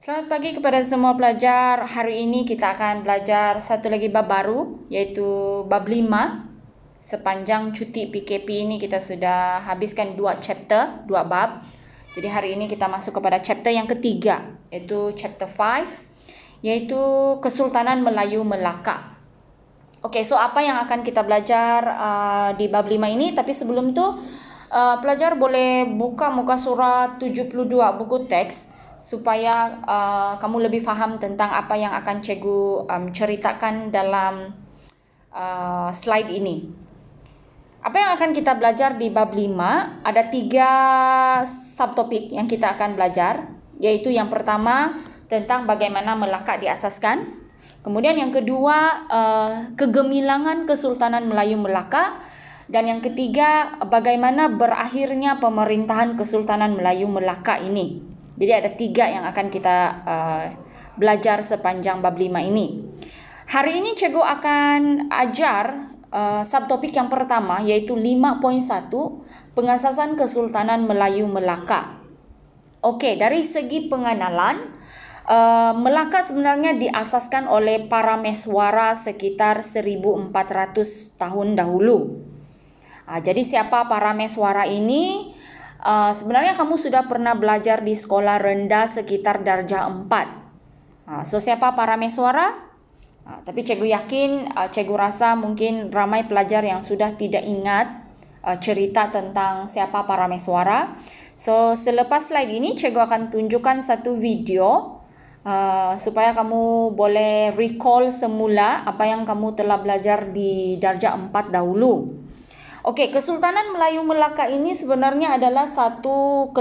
Selamat pagi kepada semua pelajar. Hari ini kita akan belajar satu lagi bab baru, iaitu bab 5. Sepanjang cuti PKP ini kita sudah habiskan 2 chapter, 2 bab. Jadi hari ini kita masuk kepada chapter yang ketiga, iaitu chapter 5, iaitu Kesultanan Melayu Melaka. Okey, so apa yang akan kita belajar di bab 5 ini? Tapi sebelum tu, pelajar boleh buka muka surah 72 buku teks supaya kamu lebih faham tentang apa yang akan cikgu ceritakan dalam slide ini. Apa yang akan kita belajar di bab 5? Ada 3 subtopik yang kita akan belajar, iaitu yang pertama tentang bagaimana Melaka diasaskan. Kemudian yang kedua, kegemilangan Kesultanan Melayu Melaka. Dan yang ketiga, bagaimana berakhirnya pemerintahan Kesultanan Melayu Melaka ini. Jadi ada 3 yang akan kita belajar sepanjang bab 5 ini. Hari ini cikgu akan ajar subtopik yang pertama, iaitu 5.1, pengasasan Kesultanan Melayu Melaka. Okey, dari segi pengenalan, Melaka sebenarnya diasaskan oleh para meswara sekitar 1400 tahun dahulu. Jadi siapa para meswara ini? Sebenarnya kamu sudah pernah belajar di sekolah rendah sekitar darjah 4. So siapa para meswara? Tapi cikgu yakin, cikgu rasa mungkin ramai pelajar yang sudah tidak ingat cerita tentang siapa para meswara. So selepas slide ini cikgu akan tunjukkan satu video supaya kamu boleh recall semula apa yang kamu telah belajar di darjah 4 dahulu. Okey, Kesultanan Melayu Melaka ini sebenarnya adalah satu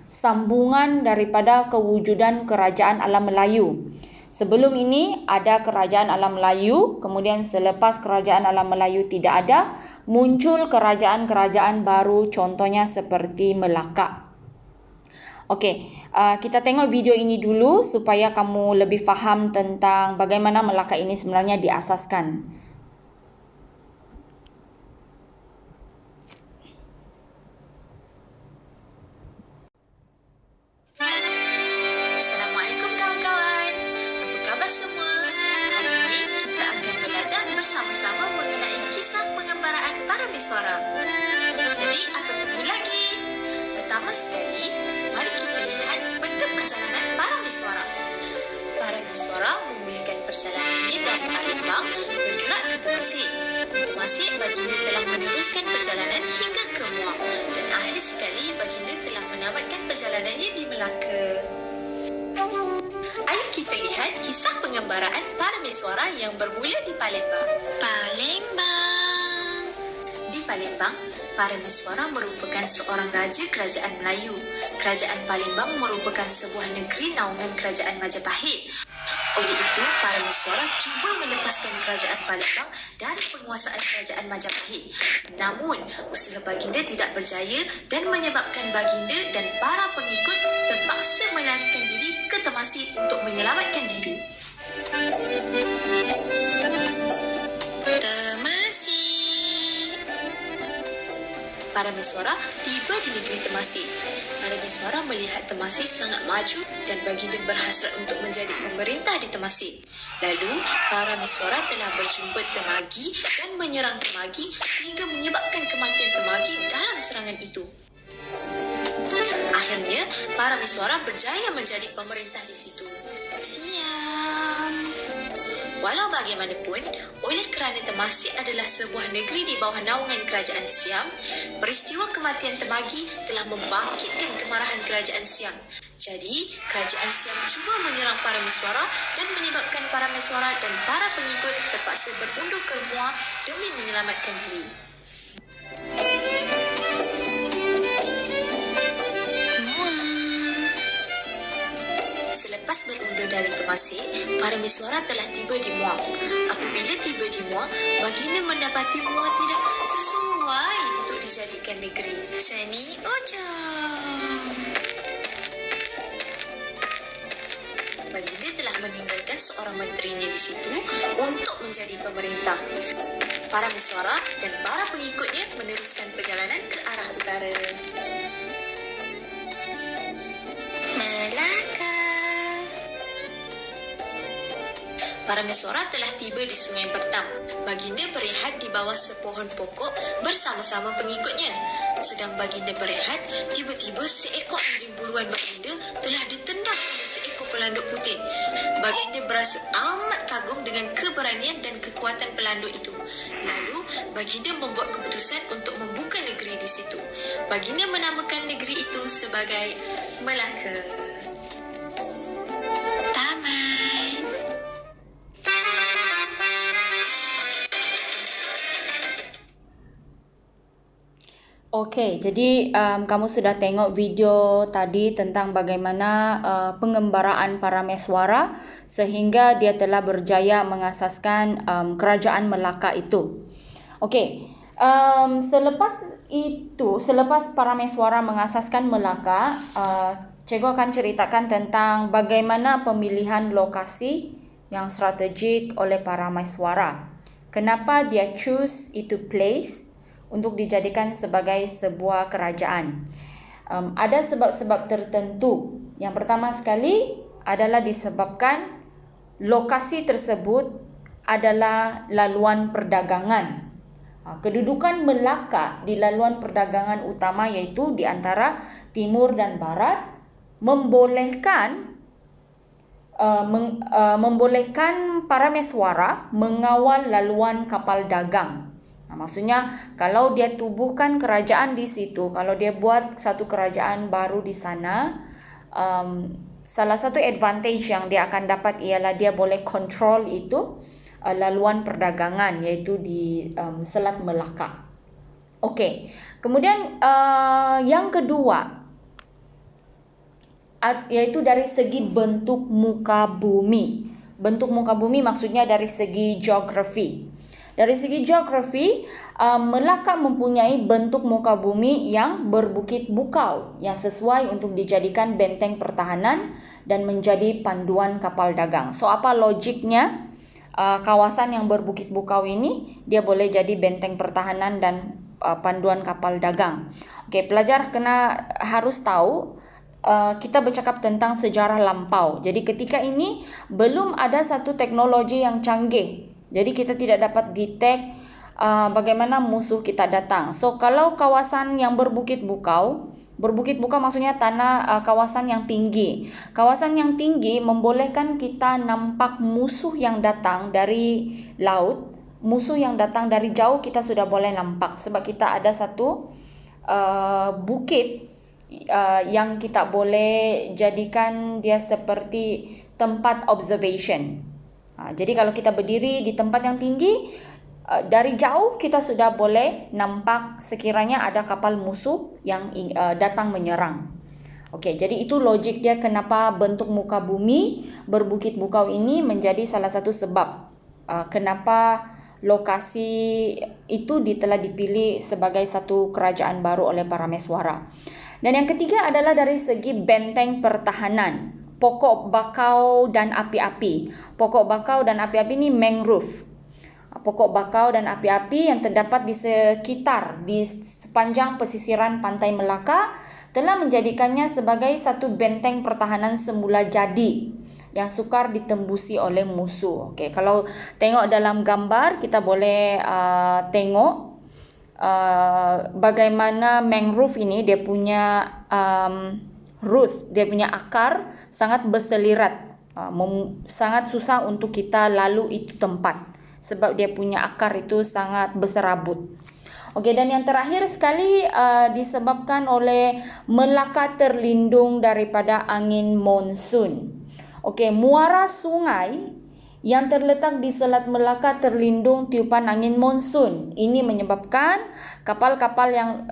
sambungan daripada kewujudan Kerajaan Alam Melayu. Sebelum ini ada Kerajaan Alam Melayu, kemudian selepas Kerajaan Alam Melayu tidak ada, muncul kerajaan-kerajaan baru, contohnya seperti Melaka. Okey, kita tengok video ini dulu supaya kamu lebih faham tentang bagaimana Melaka ini sebenarnya diasaskan. Assalamualaikum kawan-kawan. Apa khabar semua? Hari ini kita akan belajar bersama-sama mengenai kisah pengembaraan para miswara. Jadi, apa tunggu lagi? Pertama sekali, mari kita lihat peta perjalanan para miswara. Para miswara memulakan perjalanannya dari Palembang bergerak ke Temasek. Di Temasek, baginda telah meneruskan perjalanan hingga ke Muar dan akhir sekali baginda telah menamatkan perjalanannya di Melaka. Ayo kita lihat kisah pengembaraan para miswara yang bermula di Palembang. Di Palembang, para miswara merupakan seorang raja kerajaan Melayu. Kerajaan Palembang merupakan sebuah negeri naungan kerajaan Majapahit. Oleh itu, para miswara cuba melepaskan kerajaan Palembang dari penguasaan kerajaan Majapahit. Namun, usaha baginda tidak berjaya dan menyebabkan baginda dan para pengikut terpaksa melarikan diri ke Temasek untuk menyelamatkan diri. Para miswara tiba di negeri Temasek. Para miswara melihat Temasek sangat maju dan baginda berhasrat untuk menjadi pemerintah di Temasek. Lalu, para miswara telah berjumpa Temagi dan menyerang Temagi sehingga menyebabkan kematian Temagi dalam serangan itu. Akhirnya, para miswara berjaya menjadi pemerintah di situ. Walau bagaimanapun, oleh kerana Temasek adalah sebuah negeri di bawah naungan kerajaan Siam, peristiwa kematian Temagi telah membangkitkan kemarahan kerajaan Siam. Jadi, kerajaan Siam cuba menyerang para miswara dan menyebabkan para miswara dan para pengikut terpaksa berundur ke Muar demi menyelamatkan diri. Selepas berundur dari Temasek, para miswara telah tiba di Muar. Apabila tiba di Muar, baginda mendapati Muar tidak sesuai untuk dijadikan negeri. Seni ujung. Baginda telah meninggalkan seorang menterinya di situ untuk menjadi pemerintah. Para miswara dan para pengikutnya meneruskan perjalanan ke arah utara. Melaka. Parameswara telah tiba di Sungai Bertam. Baginda berehat di bawah sepohon pokok bersama-sama pengikutnya. Sedang baginda berehat, tiba-tiba seekor anjing buruan baginda telah ditendang oleh seekor pelanduk putih. Baginda berasa amat kagum dengan keberanian dan kekuatan pelanduk itu. Lalu, baginda membuat keputusan untuk membuka negeri di situ. Baginda menamakan negeri itu sebagai Melaka. Tamat. Okey, jadi kamu sudah tengok video tadi tentang bagaimana pengembaraan Parameswara sehingga dia telah berjaya mengasaskan kerajaan Melaka itu. Okey, selepas Parameswara mengasaskan Melaka, cikgu akan ceritakan tentang bagaimana pemilihan lokasi yang strategik oleh Parameswara. Kenapa dia choose itu place untuk dijadikan sebagai sebuah kerajaan. Ada sebab-sebab tertentu. Yang pertama sekali adalah disebabkan lokasi tersebut adalah laluan perdagangan. Kedudukan Melaka di laluan perdagangan utama iaitu di antara timur dan barat membolehkan Parameswara mengawal laluan kapal dagang. Maksudnya kalau dia tubuhkan kerajaan di situ, kalau dia buat satu kerajaan baru di sana, salah satu advantage yang dia akan dapat ialah dia boleh control itu laluan perdagangan iaitu di Selat Melaka. Okey. Kemudian yang kedua iaitu dari segi bentuk muka bumi. Bentuk muka bumi maksudnya dari segi geografi. Dari segi geografi, Melaka mempunyai bentuk muka bumi yang berbukit bukau yang sesuai untuk dijadikan benteng pertahanan dan menjadi panduan kapal dagang. So apa logiknya? Kawasan yang berbukit bukau ini dia boleh jadi benteng pertahanan dan panduan kapal dagang. Okey, pelajar harus tahu kita bercakap tentang sejarah lampau. Jadi ketika ini belum ada satu teknologi yang canggih. Jadi kita tidak dapat detect bagaimana musuh kita datang. So kalau kawasan yang berbukit bukau maksudnya tanah kawasan yang tinggi. Kawasan yang tinggi membolehkan kita nampak musuh yang datang dari laut. Musuh yang datang dari jauh kita sudah boleh nampak sebab kita ada satu bukit yang kita boleh jadikan dia seperti tempat observation. Jadi kalau kita berdiri di tempat yang tinggi, dari jauh kita sudah boleh nampak sekiranya ada kapal musuh yang datang menyerang. Okey, jadi itu logik dia kenapa bentuk muka bumi berbukit bukau ini menjadi salah satu sebab kenapa lokasi itu telah dipilih sebagai satu kerajaan baru oleh Parameswara. Dan yang ketiga adalah dari segi benteng pertahanan. Pokok bakau dan api-api. Pokok bakau dan api-api ini mangrove. Pokok bakau dan api-api yang terdapat di sepanjang pesisiran pantai Melaka telah menjadikannya sebagai satu benteng pertahanan semula jadi yang sukar ditembusi oleh musuh. Okey, kalau tengok dalam gambar kita boleh tengok bagaimana mangrove ini dia punya root, dia punya akar sangat berselirat. Sangat susah untuk kita lalu itu tempat sebab dia punya akar itu sangat berserabut. Okey, dan yang terakhir sekali disebabkan oleh Melaka terlindung daripada angin monsun. Okey, muara sungai yang terletak di Selat Melaka terlindung tiupan angin monsun. Ini menyebabkan kapal-kapal yang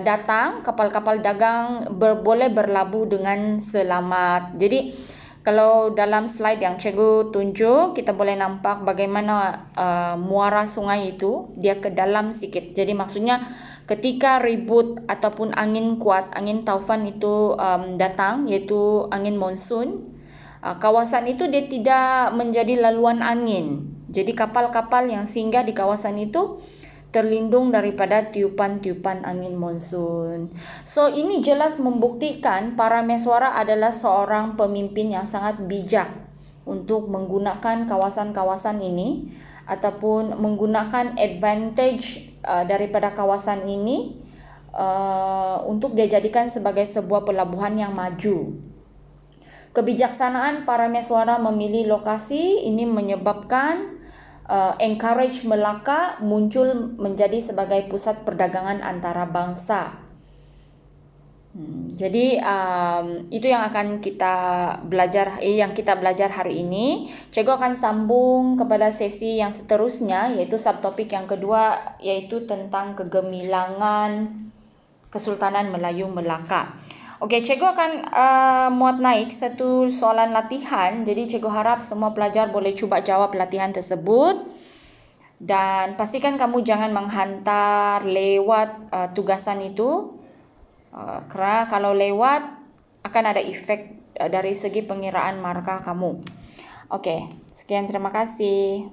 datang, kapal-kapal dagang boleh berlabuh dengan selamat. Jadi kalau dalam slide yang cikgu tunjuk, kita boleh nampak bagaimana muara sungai itu dia ke dalam sikit. Jadi maksudnya ketika ribut ataupun angin kuat, angin taufan itu datang, iaitu angin monsun, kawasan itu dia tidak menjadi laluan angin. Jadi kapal-kapal yang singgah di kawasan itu terlindung daripada tiupan-tiupan angin monsun. So ini jelas membuktikan Parameswara adalah seorang pemimpin yang sangat bijak untuk menggunakan kawasan-kawasan ini ataupun menggunakan advantage daripada kawasan ini untuk dijadikan sebagai sebuah pelabuhan yang maju. Kebijaksanaan para mesuara memilih lokasi ini menyebabkan encourage Melaka muncul menjadi sebagai pusat perdagangan antarabangsa. Jadi itu yang akan kita belajar hari ini. Cikgu akan sambung kepada sesi yang seterusnya, yaitu subtopik yang kedua, yaitu tentang kegemilangan Kesultanan Melayu Melaka. Okey, cikgu akan muat naik satu soalan latihan. Jadi cikgu harap semua pelajar boleh cuba jawab latihan tersebut. Dan pastikan kamu jangan menghantar lewat tugasan itu. Kerana kalau lewat akan ada efek dari segi pengiraan markah kamu. Okey, sekian, terima kasih.